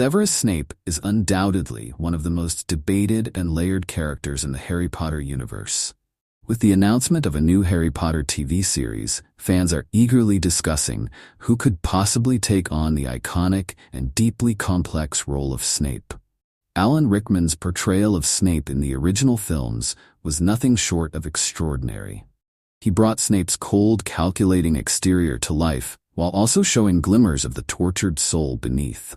Severus Snape is undoubtedly one of the most debated and layered characters in the Harry Potter universe. With the announcement of a new Harry Potter TV series, fans are eagerly discussing who could possibly take on the iconic and deeply complex role of Snape. Alan Rickman's portrayal of Snape in the original films was nothing short of extraordinary. He brought Snape's cold, calculating exterior to life, while also showing glimmers of the tortured soul beneath.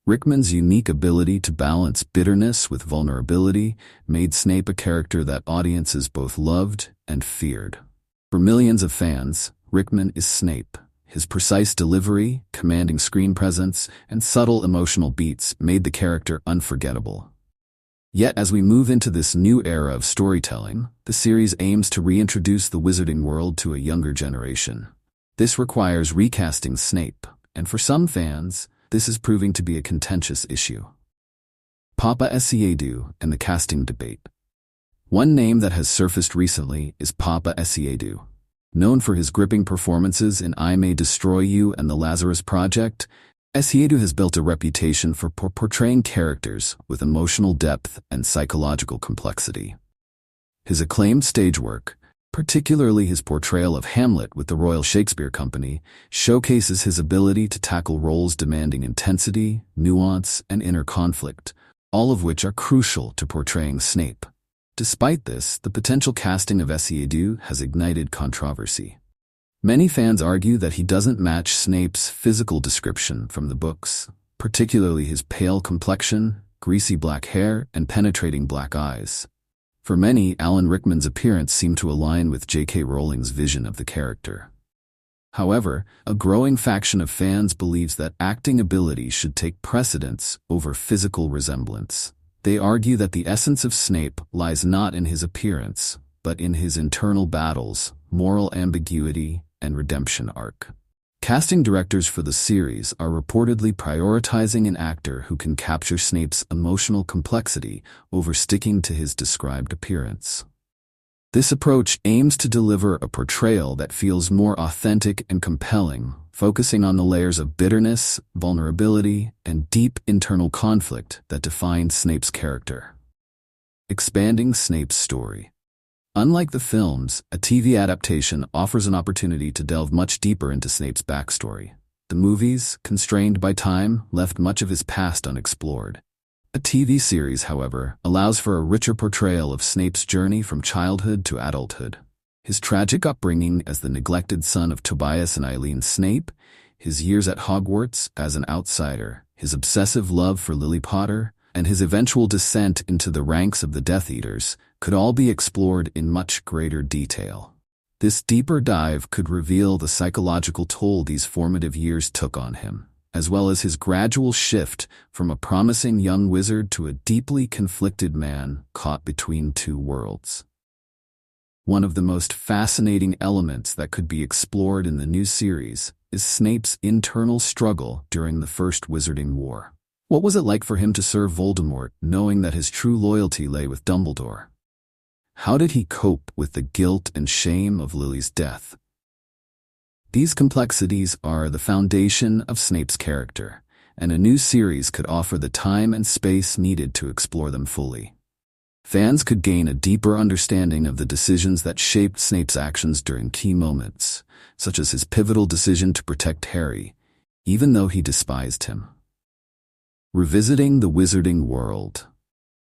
Rickman's unique ability to balance bitterness with vulnerability made Snape a character that audiences both loved and feared. For millions of fans, Rickman is Snape. His precise delivery, commanding screen presence, and subtle emotional beats made the character unforgettable. Yet as we move into this new era of storytelling, the series aims to reintroduce the wizarding world to a younger generation. This requires recasting Snape, and for some fans, this is proving to be a contentious issue. Papa Essiedu and the casting debate. One name that has surfaced recently is Papa Essiedu. Known for his gripping performances in I May Destroy You and The Lazarus Project, Essiedu has built a reputation for portraying characters with emotional depth and psychological complexity. His acclaimed stage work, particularly his portrayal of Hamlet with the Royal Shakespeare Company, showcases his ability to tackle roles demanding intensity, nuance, and inner conflict, all of which are crucial to portraying Snape. Despite this, the potential casting of Essiedu has ignited controversy. Many fans argue that he doesn't match Snape's physical description from the books, particularly his pale complexion, greasy black hair, and penetrating black eyes. For many, Alan Rickman's appearance seemed to align with J.K. Rowling's vision of the character. However, a growing faction of fans believes that acting ability should take precedence over physical resemblance. They argue that the essence of Snape lies not in his appearance, but in his internal battles, moral ambiguity, and redemption arc. Casting directors for the series are reportedly prioritizing an actor who can capture Snape's emotional complexity over sticking to his described appearance. This approach aims to deliver a portrayal that feels more authentic and compelling, focusing on the layers of bitterness, vulnerability, and deep internal conflict that define Snape's character. Expanding Snape's story. Unlike the films, a TV adaptation offers an opportunity to delve much deeper into Snape's backstory. The movies, constrained by time, left much of his past unexplored. A TV series, however, allows for a richer portrayal of Snape's journey from childhood to adulthood. His tragic upbringing as the neglected son of Tobias and Eileen Snape, his years at Hogwarts as an outsider, his obsessive love for Lily Potter, and his eventual descent into the ranks of the Death Eaters could all be explored in much greater detail. This deeper dive could reveal the psychological toll these formative years took on him, as well as his gradual shift from a promising young wizard to a deeply conflicted man caught between two worlds. One of the most fascinating elements that could be explored in the new series is Snape's internal struggle during the First Wizarding War. What was it like for him to serve Voldemort, knowing that his true loyalty lay with Dumbledore? How did he cope with the guilt and shame of Lily's death? These complexities are the foundation of Snape's character, and a new series could offer the time and space needed to explore them fully. Fans could gain a deeper understanding of the decisions that shaped Snape's actions during key moments, such as his pivotal decision to protect Harry, even though he despised him. Revisiting the wizarding world.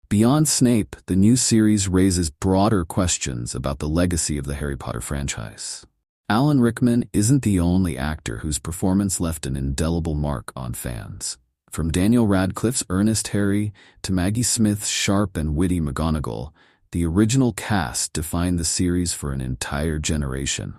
Beyond Snape, the new series raises broader questions about the legacy of the Harry Potter franchise. Alan Rickman isn't the only actor whose performance left an indelible mark on fans. From Daniel Radcliffe's earnest Harry to Maggie Smith's sharp and witty McGonagall, the original cast defined the series for an entire generation.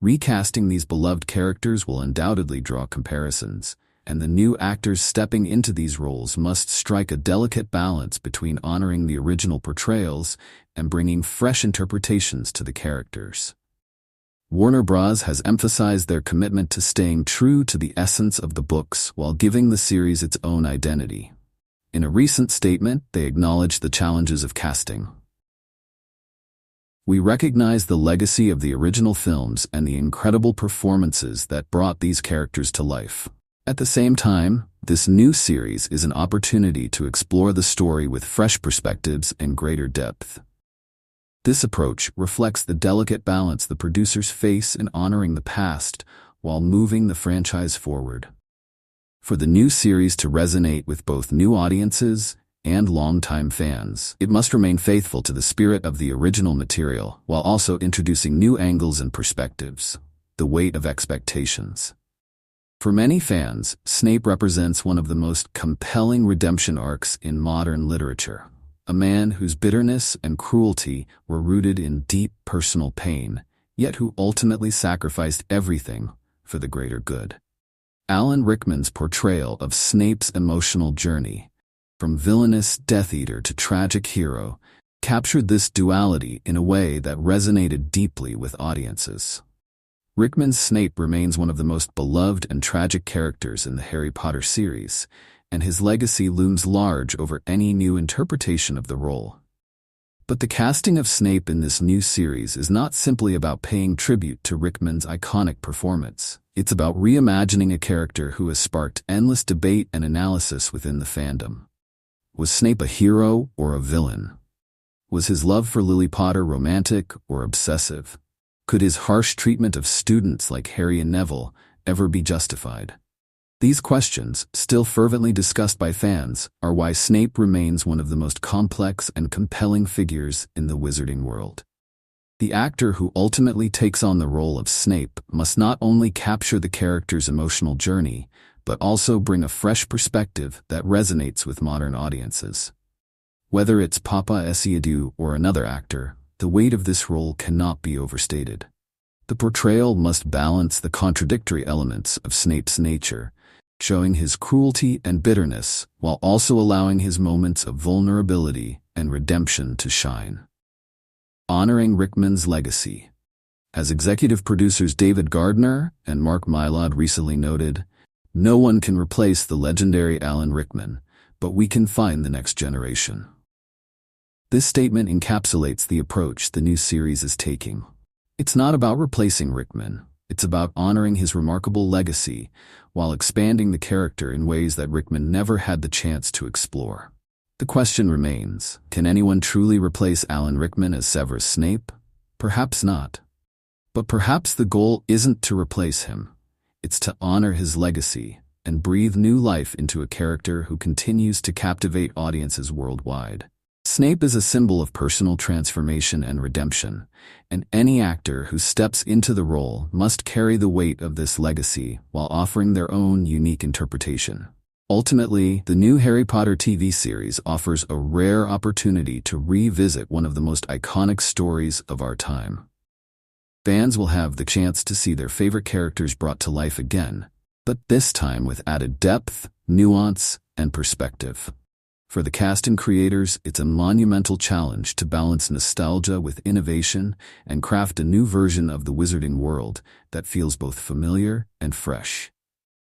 Recasting these beloved characters will undoubtedly draw comparisons, and the new actors stepping into these roles must strike a delicate balance between honoring the original portrayals and bringing fresh interpretations to the characters. Warner Bros. Has emphasized their commitment to staying true to the essence of the books while giving the series its own identity. In a recent statement, they acknowledged the challenges of casting. We recognize the legacy of the original films and the incredible performances that brought these characters to life. At the same time, This new series is an opportunity to explore the story with fresh perspectives and greater depth. This approach reflects the delicate balance the producers face in honoring the past while moving the franchise forward. For the new series to resonate with both new audiences and longtime fans, it must remain faithful to the spirit of the original material while also introducing new angles and perspectives. The weight of expectations. For many fans, Snape represents one of the most compelling redemption arcs in modern literature. A man whose bitterness and cruelty were rooted in deep personal pain, yet who ultimately sacrificed everything for the greater good. Alan Rickman's portrayal of Snape's emotional journey, from villainous Death Eater to tragic hero, captured this duality in a way that resonated deeply with audiences. Rickman's Snape remains one of the most beloved and tragic characters in the Harry Potter series, and his legacy looms large over any new interpretation of the role. But the casting of Snape in this new series is not simply about paying tribute to Rickman's iconic performance. It's about reimagining a character who has sparked endless debate and analysis within the fandom. Was Snape a hero or a villain? Was his love for Lily Potter romantic or obsessive? Could his harsh treatment of students like Harry and Neville ever be justified? These questions, still fervently discussed by fans, are why Snape remains one of the most complex and compelling figures in the wizarding world. The actor who ultimately takes on the role of Snape must not only capture the character's emotional journey, but also bring a fresh perspective that resonates with modern audiences. Whether it's Papa Esiadu or another actor, the weight of this role cannot be overstated. The portrayal must balance the contradictory elements of Snape's nature, showing his cruelty and bitterness while also allowing his moments of vulnerability and redemption to shine. Honoring Rickman's legacy. As executive producers David Gardner and Mark Mylod recently noted, no one can replace the legendary Alan Rickman, but we can find the next generation. This statement encapsulates the approach the new series is taking. It's not about replacing Rickman. It's about honoring his remarkable legacy while expanding the character in ways that Rickman never had the chance to explore. The question remains, can anyone truly replace Alan Rickman as Severus Snape? Perhaps not. But perhaps the goal isn't to replace him. It's to honor his legacy and breathe new life into a character who continues to captivate audiences worldwide. Snape is a symbol of personal transformation and redemption, and any actor who steps into the role must carry the weight of this legacy while offering their own unique interpretation. Ultimately, the new Harry Potter TV series offers a rare opportunity to revisit one of the most iconic stories of our time. Fans will have the chance to see their favorite characters brought to life again, but this time with added depth, nuance, and perspective. For the cast and creators, it's a monumental challenge to balance nostalgia with innovation and craft a new version of the wizarding world that feels both familiar and fresh.